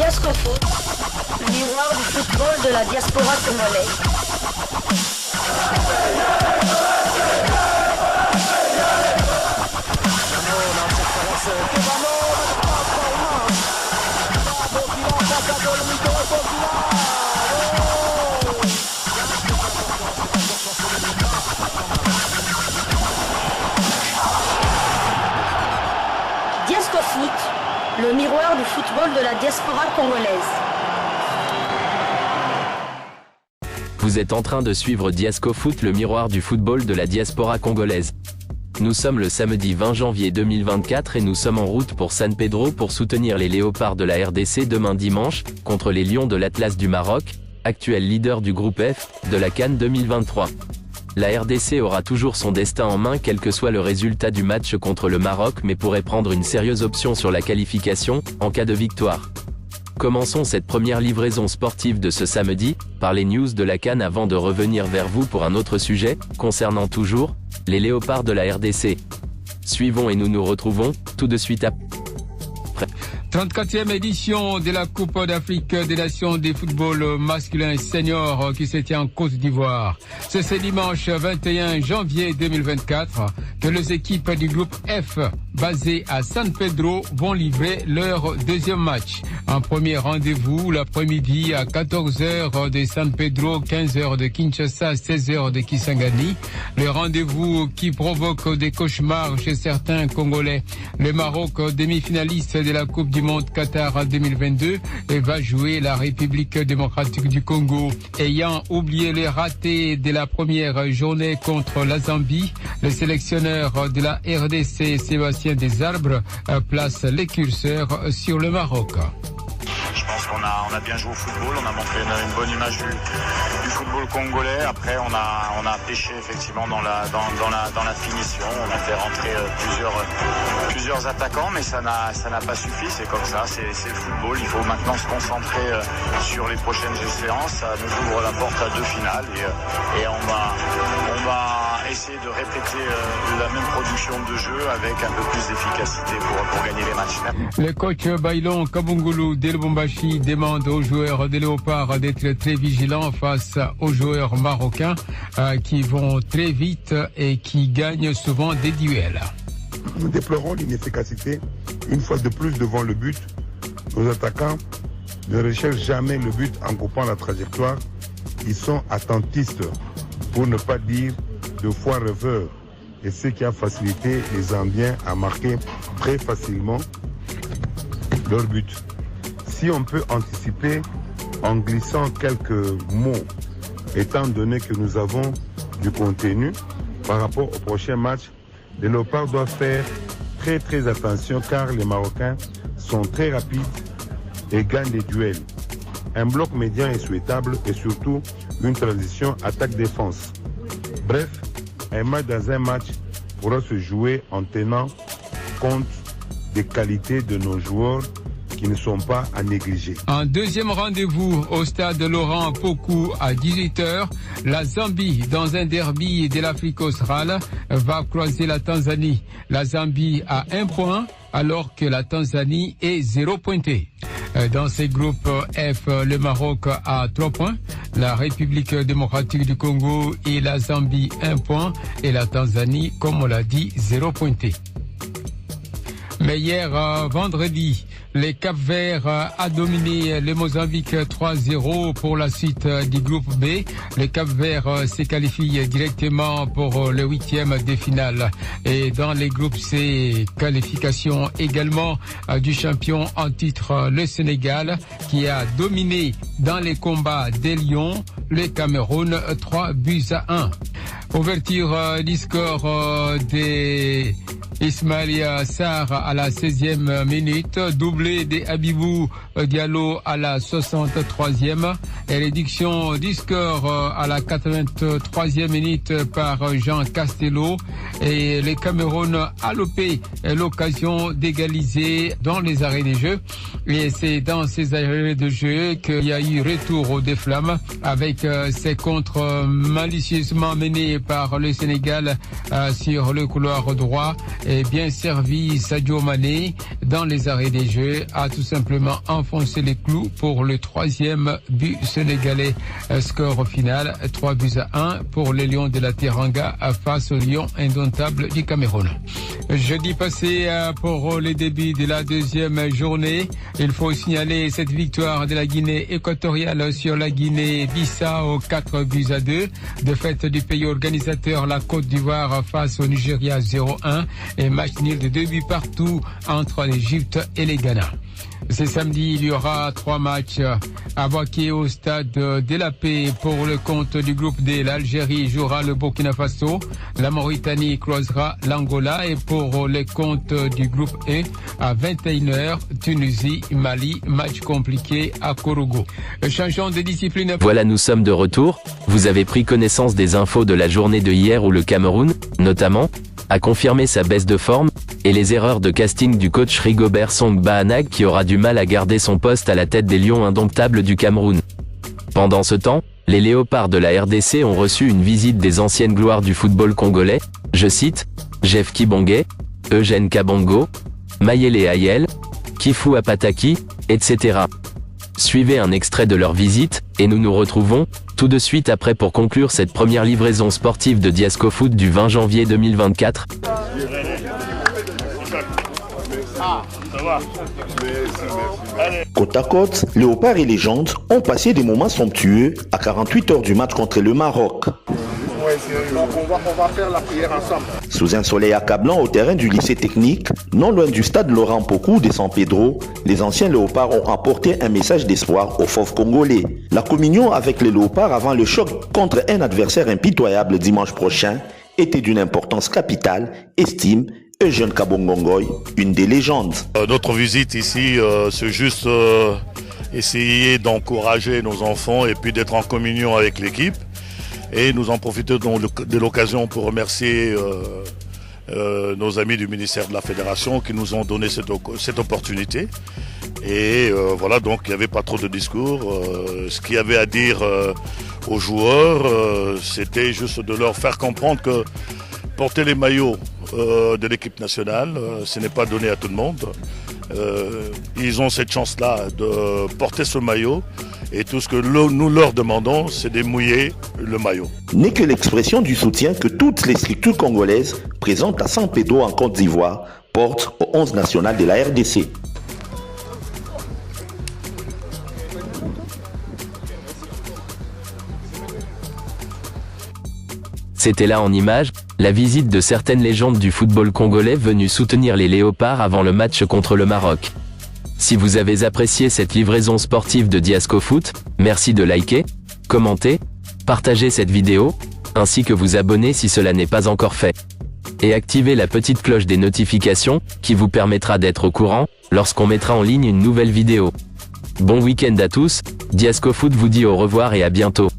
Diascofoot, le miroir du football de la diaspora congolaise. Diascofoot, le miroir du football de la diaspora congolaise. Vous êtes en train de suivre Diascofoot, le miroir du football de la diaspora congolaise. Nous sommes le samedi 20 janvier 2024 et nous sommes en route pour San Pedro pour soutenir les Léopards de la RDC demain dimanche, contre les Lions de l'Atlas du Maroc, actuel leader du groupe F, de la CAN 2023. La RDC aura toujours son destin en main quel que soit le résultat du match contre le Maroc mais pourrait prendre une sérieuse option sur la qualification, en cas de victoire. Commençons cette première livraison sportive de ce samedi, par les news de la CAN avant de revenir vers vous pour un autre sujet, concernant toujours, les Léopards de la RDC. Suivons et nous nous retrouvons, tout de suite après. 34e édition de la Coupe d'Afrique des Nations de football masculin senior qui se tient en Côte d'Ivoire. C'est ce dimanche 21 janvier 2024 que les équipes du groupe F basées à San Pedro vont livrer leur deuxième match. Un premier rendez-vous l'après-midi à 14h de San Pedro, 15h de Kinshasa, 16h de Kisangani. Le rendez-vous qui provoque des cauchemars chez certains Congolais. Le Maroc, demi-finaliste de la Coupe du Monde Qatar 2022, va jouer la République démocratique du Congo. Ayant oublié les ratés de la première journée contre la Zambie, le sélectionneur de la RDC, Sébastien Desarbres, place les curseurs sur le Maroc. Je pense qu'on a bien joué au football, on a montré une bonne image du football congolais. Après, on a pêché effectivement dans la finition. On a fait rentrer plusieurs attaquants, mais ça n'a pas suffi. C'est comme ça, c'est le football. Il faut maintenant se concentrer sur les prochaines échéances. Ça nous ouvre la porte à 2 finales et on va essayer de répéter la même production de jeu avec un peu plus d'efficacité pour gagner les matchs. Le coach Bailon Kabungulu Delbombashi demande aux joueurs des Léopards d'être très vigilants face aux joueurs marocains qui vont très vite et qui gagnent souvent des duels. Nous déplorons l'inefficacité une fois de plus devant le but. Nos attaquants ne recherchent jamais le but en coupant la trajectoire. Ils sont attentistes, pour ne pas dire de fois rêveurs. Et ce qui a facilité les Zambiens à marquer très facilement leur but. Si on peut anticiper en glissant quelques mots, étant donné que nous avons du contenu par rapport au prochain match, les Léopards doivent faire très attention car les Marocains sont très rapides et gagnent des duels. Un bloc médian est souhaitable et surtout une transition attaque-défense. Bref, un match dans un match pourra se jouer en tenant compte des qualités de nos joueurs qui ne sont pas à négliger. Un deuxième rendez-vous au stade Laurent Pokou à 18h. La Zambie, dans un derby de l'Afrique australe, va croiser la Tanzanie. La Zambie a 1 point alors que la Tanzanie est 0 pointé. Dans ces groupes F, le Maroc a 3 points, la République démocratique du Congo et la Zambie 1 point et la Tanzanie, comme on l'a dit, 0 pointé. Mais hier, vendredi, les Cap-Verts a dominé le Mozambique 3-0 pour la suite du groupe B. Les Cap-Verts se qualifient directement pour le 8e de finale. Et dans les groupes C, qualification également du champion en titre, le Sénégal, qui a dominé dans les combats des Lions, le Cameroun 3-1. Ouverture du score des Ismaïla Sarr à la 16e minute, doublé de Habibou Diallo à la 63e et réduction du score à la 83e minute par Jean Castello et le Cameroun a loupé l'occasion d'égaliser dans les arrêts de jeu et c'est dans ces arrêts de jeu qu'il y a eu retour des flammes avec ces contres malicieusement menés par le Sénégal sur le couloir droit et bien servi Sadio Mané dans les arrêts des jeux a tout simplement enfoncé les clous pour le 3e but sénégalais. Score final 3-1 pour les Lions de la Teranga face aux Lions indomptables du Cameroun. Jeudi passé, pour les débuts de la 2e journée, il faut signaler cette victoire de la Guinée équatoriale sur la Guinée-Bissau 4-2. Défaite du pays organisateur, la Côte d'Ivoire face au Nigeria 0-1 et match nul de 2 buts partout entre l'Égypte et les Ghana. Ce samedi, il y aura 3 matchs à Boaké au stade de la Paix pour le compte du groupe D. L'Algérie jouera le Burkina Faso, la Mauritanie croisera l'Angola et pour les comptes du groupe E à 21h, Tunisie, Mali, match compliqué à Korogo. Changeons de discipline. Voilà, nous sommes de retour. Vous avez pris connaissance des infos de la journée de hier où le Cameroun, notamment, a confirmé sa baisse de forme, et les erreurs de casting du coach Rigobert Song Bahanag qui aura du mal à garder son poste à la tête des Lions indomptables du Cameroun. Pendant ce temps, les Léopards de la RDC ont reçu une visite des anciennes gloires du football congolais, je cite, Jeff Kibonge, Eugène Kabongo, Mayele Ayel, Kifu Apataki, etc. Suivez un extrait de leur visite, et nous nous retrouvons, tout de suite après pour conclure cette première livraison sportive de Diasco Foot du 20 janvier 2024. Côte à côte, Léopards et Légendes ont passé des moments somptueux à 48 heures du match contre le Maroc. On va faire la prière ensemble. Sous un soleil accablant au terrain du lycée technique, non loin du stade Laurent Pokou de San Pedro, les anciens Léopards ont apporté un message d'espoir aux fauves congolais. La communion avec les Léopards avant le choc contre un adversaire impitoyable dimanche prochain était d'une importance capitale, estime Eugène Kabongongoy, une des légendes. Notre visite ici, c'est juste essayer d'encourager nos enfants et puis d'être en communion avec l'équipe. Et nous en profitons de l'occasion pour remercier nos amis du ministère de la Fédération qui nous ont donné cette opportunité. Et voilà, donc il n'y avait pas trop de discours. Ce qu'il y avait à dire aux joueurs, c'était juste de leur faire comprendre que porter les maillots de l'équipe nationale, ce n'est pas donné à tout le monde. Ils ont cette chance-là de porter ce maillot et tout ce que nous leur demandons, c'est de mouiller le maillot. N'est que l'expression du soutien que toutes les structures congolaises présentes à San Pedro en Côte d'Ivoire portent au 11 national de la RDC. C'était là en images, la visite de certaines légendes du football congolais venues soutenir les Léopards avant le match contre le Maroc. Si vous avez apprécié cette livraison sportive de Diasco Foot, merci de liker, commenter, partager cette vidéo, ainsi que vous abonner si cela n'est pas encore fait. Et activez la petite cloche des notifications, qui vous permettra d'être au courant, lorsqu'on mettra en ligne une nouvelle vidéo. Bon week-end à tous, Diasco Foot vous dit au revoir et à bientôt.